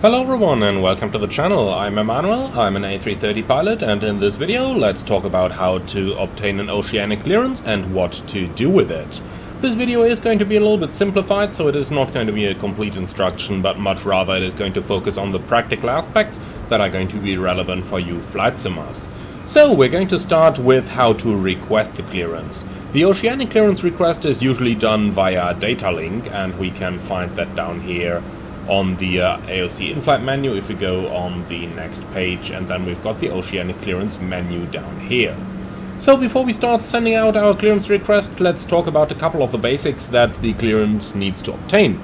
Hello everyone and welcome to the channel. I'm Emmanuel, I'm an A330 pilot, and in this video let's talk about how to obtain an oceanic clearance and what to do with it. This video is going to be a little bit simplified, so it is not going to be a complete instruction, but much rather it is going to focus on the practical aspects that are going to be relevant for you flight simmers. So we're going to start with how to request the clearance. The oceanic clearance request is usually done via data link, and we can find that down here on the AOC in-flight menu if we go on the next page, and then we've got the oceanic clearance menu down here. So before we start sending out our clearance request, let's talk about a couple of the basics that the clearance needs to obtain.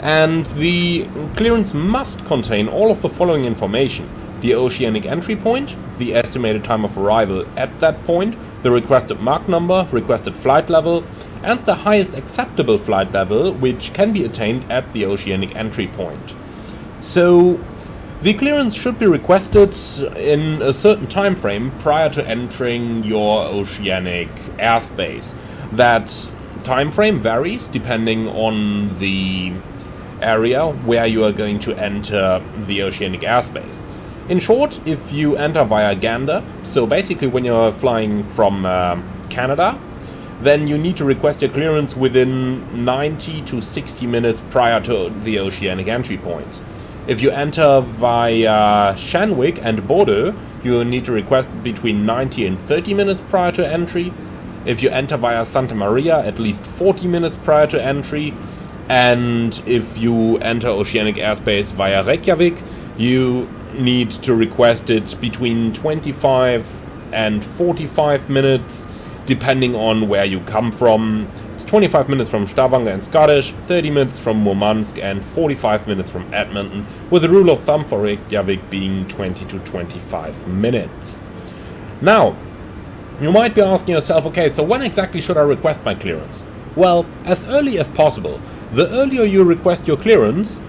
And the clearance must contain all of the following information: the oceanic entry point, the estimated time of arrival at that point, the requested Mach number, requested flight level, and the highest acceptable flight level, which can be attained at the oceanic entry point. So the clearance should be requested in a certain time frame prior to entering your oceanic airspace. That time frame varies depending on the area where you are going to enter the oceanic airspace. In short, if you enter via Gander, so basically when you're flying from Canada, then you need to request your clearance within 90 to 60 minutes prior to the oceanic entry points. If you enter via Shanwick and Bordeaux, you need to request between 90 and 30 minutes prior to entry. If you enter via Santa Maria, at least 40 minutes prior to entry. And if you enter oceanic airspace via Reykjavik, you need to request it between 25 and 45 minutes depending on where you come from. It's 25 minutes from Stavanger and Scottish, 30 minutes from Murmansk, and 45 minutes from Edmonton, with the rule of thumb for Reykjavik being 20 to 25 minutes. Now, you might be asking yourself, okay, so when exactly should I request my clearance? Well, as early as possible. The earlier you request your clearance,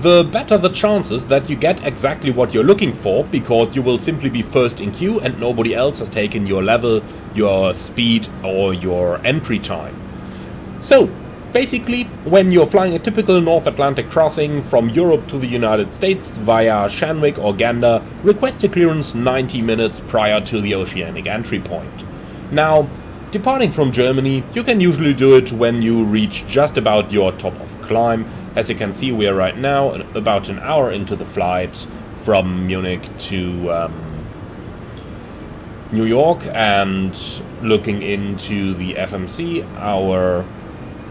the better the chances that you get exactly what you're looking for, because you will simply be first in queue and nobody else has taken your level, your speed, or your entry time. So, basically, when you're flying a typical North Atlantic crossing from Europe to the United States via Shanwick or Gander, request your clearance 90 minutes prior to the oceanic entry point. Now, departing from Germany, you can usually do it when you reach just about your top of climb. As you can see, we are right now about an hour into the flight from Munich to New York, and looking into the FMC, our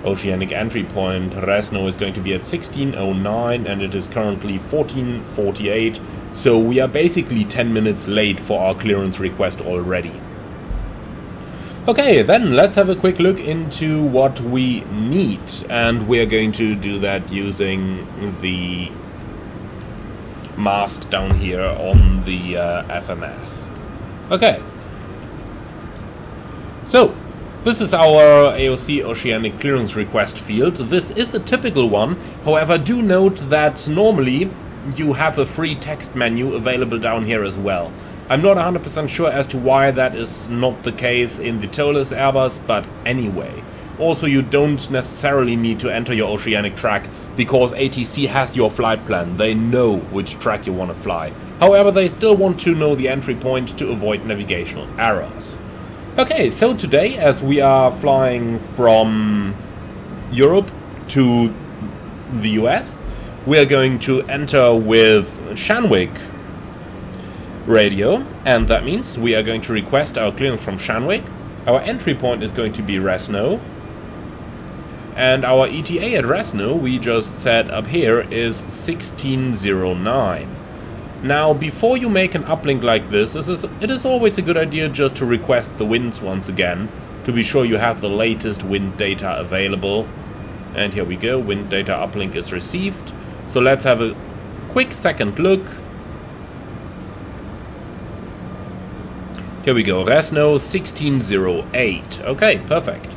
oceanic entry point Resno is going to be at 16:09 and it is currently 14:48, so we are basically 10 minutes late for our clearance request already. Okay, then let's have a quick look into what we need, and we're going to do that using the mask down here on the FMS. Okay, so this is our AOC Oceanic Clearance Request field. This is a typical one, however do note that normally you have a free text menu available down here as well. I'm not 100% sure as to why that is not the case in the toeless Airbus, but anyway. Also, you don't necessarily need to enter your oceanic track, because ATC has your flight plan. They know which track you want to fly. However, they still want to know the entry point to avoid navigational errors. Okay, so today, as we are flying from Europe to the US, we are going to enter with Shanwick radio, and that means we are going to request our clearance from Shanwick. Our entry point is going to be Resno, and our ETA at Resno, we just set up here, is 16:09. Now, before you make an uplink like this, it is always a good idea just to request the winds once again, to be sure you have the latest wind data available. And here we go, wind data uplink is received. So let's have a quick second look. Here we go, Resno 16:08. Okay, perfect.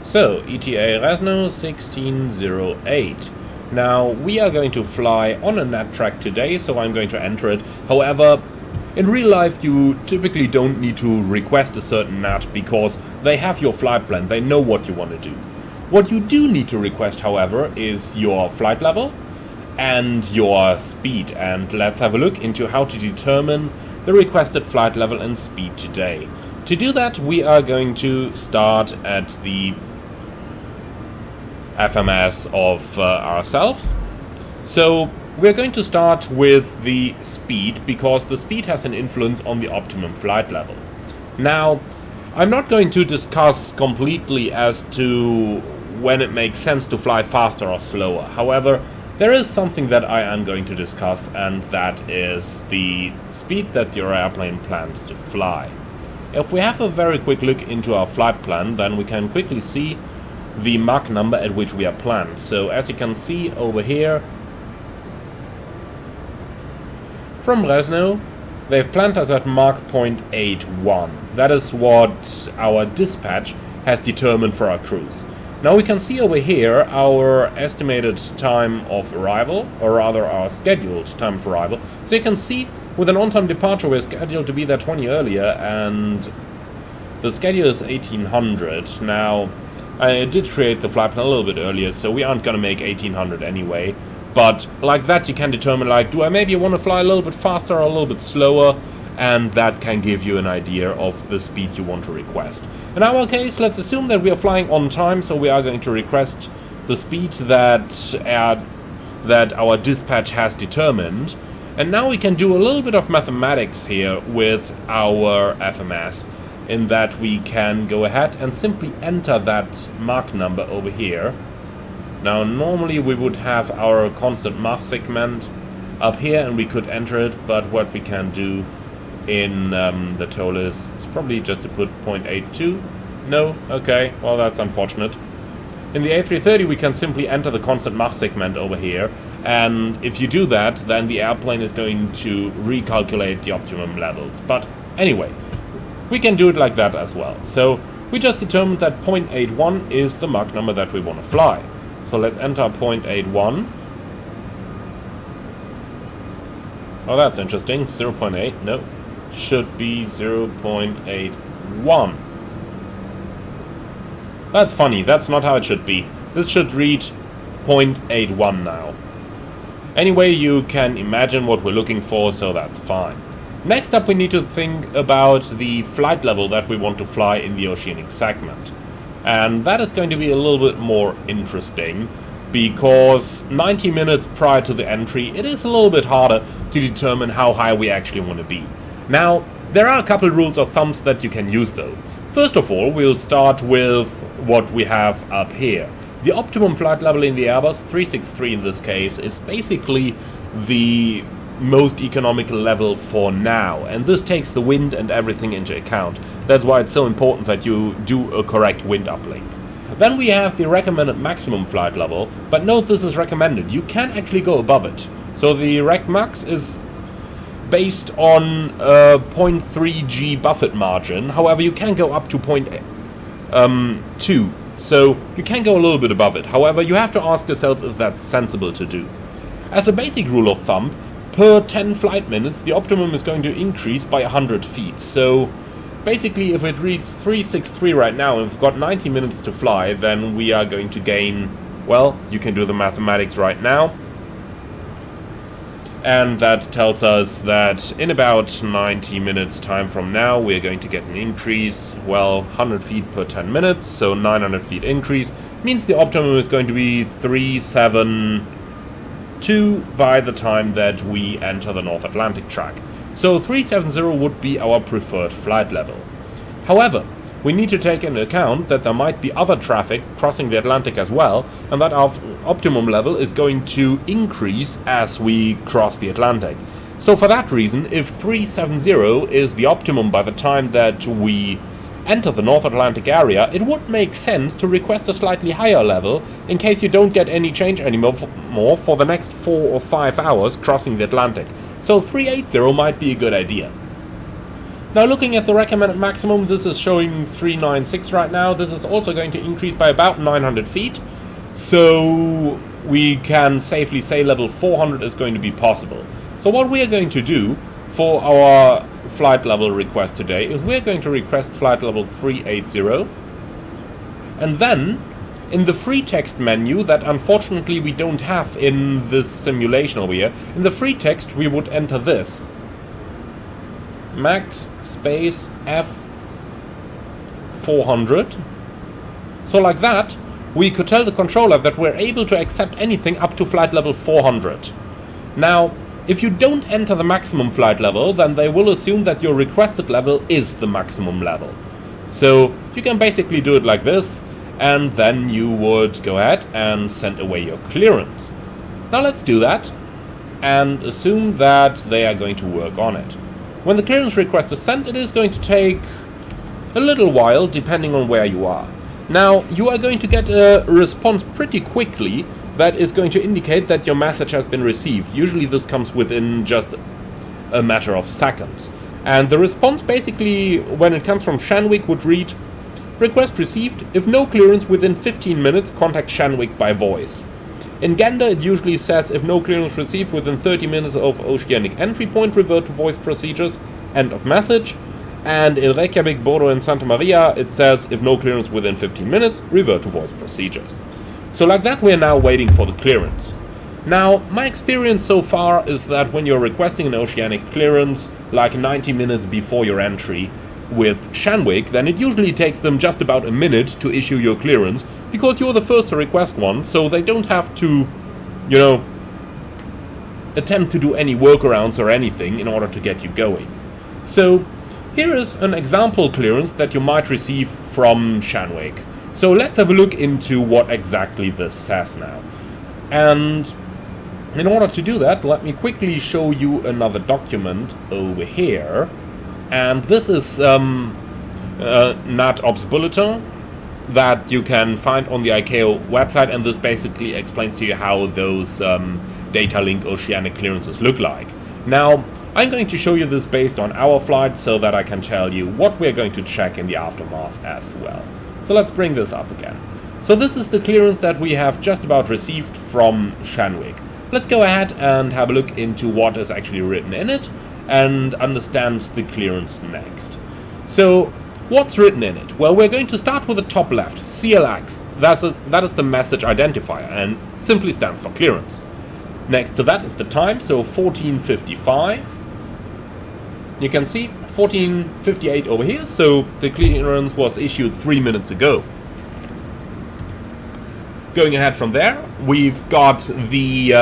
So, ETA Resno 16:08. Now, we are going to fly on a net track today, so I'm going to enter it. However, in real life you typically don't need to request a certain net, because they have your flight plan, they know what you want to do. What you do need to request, however, is your flight level and your speed. And let's have a look into how to determine the requested flight level and speed today. To do that, we are going to start at the FMS of ourselves. So we're going to start with the speed, because the speed has an influence on the optimum flight level. Now, I'm not going to discuss completely as to when it makes sense to fly faster or slower. However, there is something that I am going to discuss, and that is the speed that your airplane plans to fly. If we have a very quick look into our flight plan, then we can quickly see the Mach number at which we are planned. So as you can see over here, from Brezno, they've planned us at Mach 0.81. That is what our dispatch has determined for our cruise. Now we can see over here our estimated time of arrival, or rather our scheduled time of arrival. So you can see with an on-time departure we're scheduled to be there 20 earlier, and the schedule is 1800. Now I did create the flight plan a little bit earlier, so we aren't going to make 1800 anyway. But like that you can determine, like, do I maybe want to fly a little bit faster or a little bit slower, and that can give you an idea of the speed you want to request. In our case, let's assume that we are flying on time, so we are going to request the speed that our dispatch has determined. And now we can do a little bit of mathematics here with our FMS, in that we can go ahead and simply enter that Mach number over here. Now normally we would have our constant Mach segment up here and we could enter it, but what we can do in the tool is probably just to put 0.82. No? Okay, well that's unfortunate. In the A330 we can simply enter the constant Mach segment over here, and if you do that, then the airplane is going to recalculate the optimum levels. But anyway, we can do it like that as well. So we just determined that 0.81 is the Mach number that we want to fly. So let's enter 0.81. Oh, that's interesting. 0.8. No. Should be 0.81. That's funny. That's not how it should be. This should read 0.81 now. Anyway, you can imagine what we're looking for, so that's fine. Next up, we need to think about the flight level that we want to fly in the oceanic segment. And that is going to be a little bit more interesting, because 90 minutes prior to the entry, it is a little bit harder to determine how high we actually want to be. Now, there are a couple rules of thumbs that you can use though. First of all, we'll start with what we have up here. The optimum flight level in the Airbus 363 in this case is basically the most economical level for now, and this takes the wind and everything into account. That's why it's so important that you do a correct wind uplink. Then we have the recommended maximum flight level, but note this is recommended. You can actually go above it. So the rec max is based on a 0.3 G buffet margin. However, you can go up to 0.2, so you can go a little bit above it. However, you have to ask yourself if that's sensible to do. As a basic rule of thumb, per 10 flight minutes, the optimum is going to increase by 100 feet. So basically, if it reads 363 right now, and we've got 90 minutes to fly, then we are going to gain, well, you can do the mathematics right now. And that tells us that in about 90 minutes time from now, we're going to get an increase, well, 100 feet per 10 minutes, so 900 feet increase, means the optimum is going to be 372 by the time that we enter the North Atlantic track. So 370 would be our preferred flight level. However, we need to take into account that there might be other traffic crossing the Atlantic as well, and that our optimum level is going to increase as we cross the Atlantic. So for that reason, if 370 is the optimum by the time that we enter the North Atlantic area, it would make sense to request a slightly higher level in case you don't get any change anymore for the next 4 or 5 hours crossing the Atlantic. So 380 might be a good idea. Now looking at the recommended maximum, this is showing 396 right now. This is also going to increase by about 900 feet. So we can safely say level 400 is going to be possible. So what we are going to do for our flight level request today is we're going to request flight level 380. And then in the free text menu that unfortunately we don't have in this simulation over here, in the free text we would enter this. Max space F400. So like that, we could tell the controller that we're able to accept anything up to flight level 400. Now, if you don't enter the maximum flight level, then they will assume that your requested level is the maximum level. So you can basically do it like this, and then you would go ahead and send away your clearance. Now let's do that, and assume that they are going to work on it. When the clearance request is sent, it is going to take a little while, depending on where you are. Now, you are going to get a response pretty quickly that is going to indicate that your message has been received. Usually this comes within just a matter of seconds. And the response basically, when it comes from Shanwick, would read, request received, if no clearance within 15 minutes, contact Shanwick by voice. In Gander it usually says, if no clearance received within 30 minutes of Oceanic entry point, revert to voice procedures, end of message. And in Reykjavik, Bodo and Santa Maria it says, if no clearance within 15 minutes, revert to voice procedures. So like that, we are now waiting for the clearance. Now, my experience so far is that when you're requesting an Oceanic clearance, like 90 minutes before your entry with Shanwick, then it usually takes them just about a minute to issue your clearance, because you're the first to request one, so they don't have to, you know, attempt to do any workarounds or anything in order to get you going. So, here is an example clearance that you might receive from Shanwick. So let's have a look into what exactly this says now. And in order to do that, let me quickly show you another document over here. And this is NAT Ops Bulletin that you can find on the ICAO website, and this basically explains to you how those data link Oceanic clearances look like. Now, I'm going to show you this based on our flight so that I can tell you what we're going to check in the aftermath as well. So let's bring this up again. So this is the clearance that we have just about received from Shanwick. Let's go ahead and have a look into what is actually written in it and understand the clearance next. So what's written in it? Well, we're going to start with the top left, CLX. That is the message identifier and simply stands for clearance. Next to that is the time, so 14:55. You can see 14:58 over here, so the clearance was issued 3 minutes ago. Going ahead from there, we've got the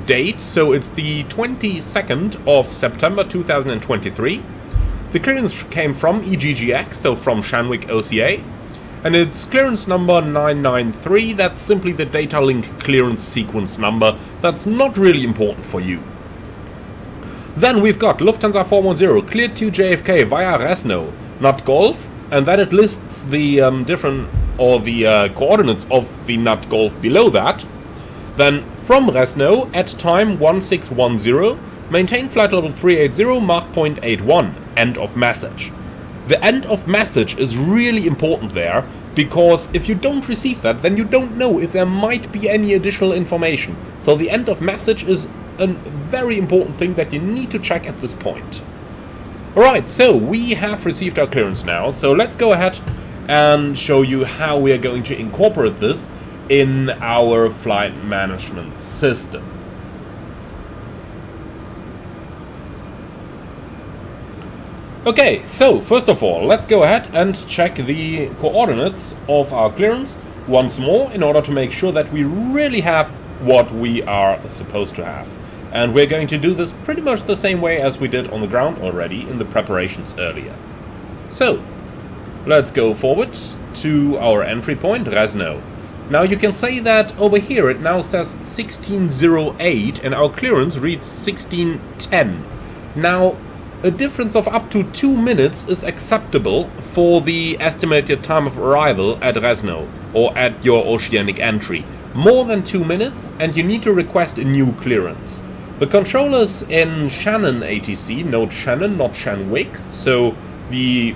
date, so it's the 22nd of September 2023. The clearance came from EGGX, so from Shanwick OCA, and it's clearance number 993. That's simply the data link clearance sequence number. That's not really important for you. Then we've got Lufthansa 410 cleared to JFK via Resno, not Golf, and then it lists the coordinates of the NAT Golf below that. Then from Resno at time 1610, maintain flight level 380 Mach 0.81, end of message. The end of message is really important there, because if you don't receive that, then you don't know if there might be any additional information. So the end of message is a very important thing that you need to check at this point. Alright, so we have received our clearance now, so let's go ahead and show you how we are going to incorporate this in our flight management system. Okay, so first of all, let's go ahead and check the coordinates of our clearance once more in order to make sure that we really have what we are supposed to have. And we're going to do this pretty much the same way as we did on the ground already in the preparations earlier. So, let's go forward to our entry point, Resno. Now you can say that over here it now says 1608 and our clearance reads 1610. Now, a difference of up to 2 minutes is acceptable for the estimated time of arrival at Resno or at your Oceanic entry. More than 2 minutes and you need to request a new clearance. The controllers in Shannon ATC, note Shannon, not Shanwick, so the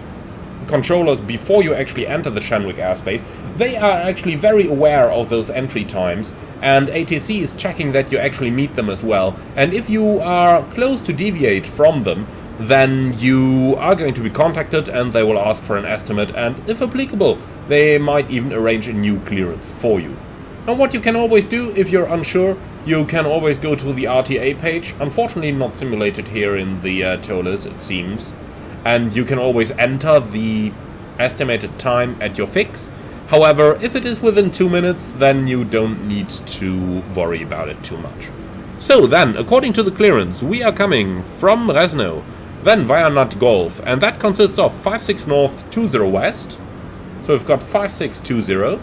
controllers before you actually enter the Shanwick airspace, they are actually very aware of those entry times, and ATC is checking that you actually meet them as well. And if you are close to deviate from them, then you are going to be contacted and they will ask for an estimate, and if applicable, they might even arrange a new clearance for you. Now, what you can always do if you're unsure, you can always go to the RTA page, unfortunately not simulated here in the TOLAs it seems, and you can always enter the estimated time at your fix. However, if it is within 2 minutes, then you don't need to worry about it too much. So then, according to the clearance, we are coming from Resno, then via Nut Golf, and that consists of 56 north, 20 west. So we've got 5620,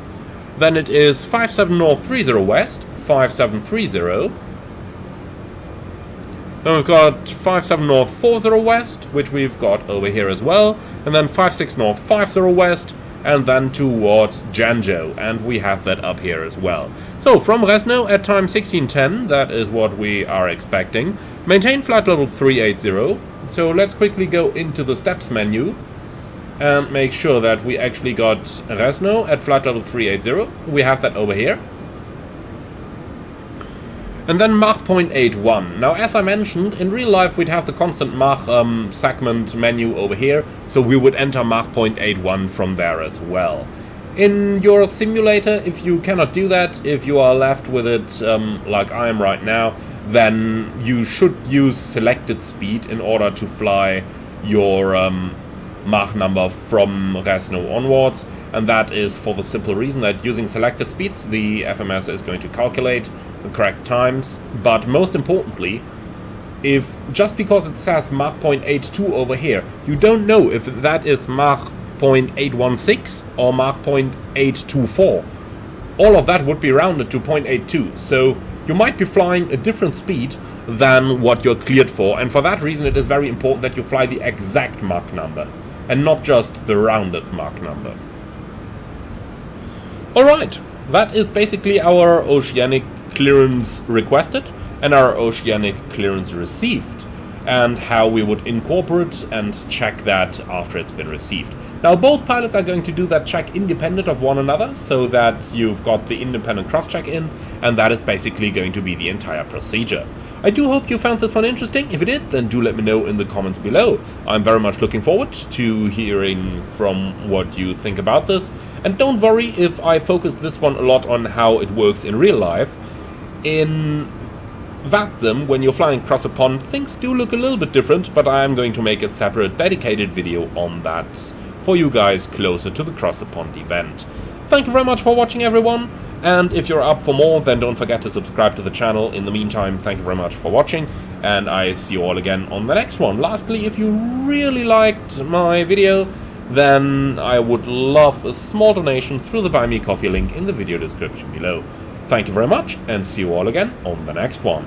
then it is 57 north, 30 west, 5730. Then we've got 57 north, 40 west, which we've got over here as well, and then 56 north, 50 west, and then towards Janjo, and we have that up here as well. So from Resno at time 1610, that is what we are expecting. Maintain flight level 380. So let's quickly go into the steps menu and make sure that we actually got Resno at flight level 380. We have that over here. And then Mach 0.81. Now, as I mentioned, in real life we'd have the constant Mach segment menu over here, so we would enter Mach 0.81 from there as well. In your simulator, if you cannot do that, if you are left with it like I am right now, then you should use selected speed in order to fly your Mach number from Resno onwards, and that is for the simple reason that using selected speeds the FMS is going to calculate the correct times. But most importantly, if just because it says Mach 0.82 over here, you don't know if that is Mach 0.816 or Mach 0.824. All of that would be rounded to 0.82, so you might be flying a different speed than what you're cleared for, and for that reason it is very important that you fly the exact Mach number and not just the rounded Mach number. Alright, that is basically our Oceanic clearance requested and our Oceanic clearance received, and how we would incorporate and check that after it's been received. Now, both pilots are going to do that check independent of one another, so that you've got the independent cross-check in, and that is basically going to be the entire procedure. I do hope you found this one interesting. If you did, then do let me know in the comments below. I'm very much looking forward to hearing from what you think about this. And don't worry if I focus this one a lot on how it works in real life. In VATSIM, when you're flying across a pond, things do look a little bit different, but I am going to make a separate dedicated video on that for you guys closer to the Cross the Pond event. Thank you very much for watching, everyone, and if you're up for more, then don't forget to subscribe to the channel. In the meantime, thank you very much for watching, and I see you all again on the next one. Lastly, if you really liked my video, then I would love a small donation through the Buy Me Coffee link in the video description below. Thank you very much, and see you all again on the next one.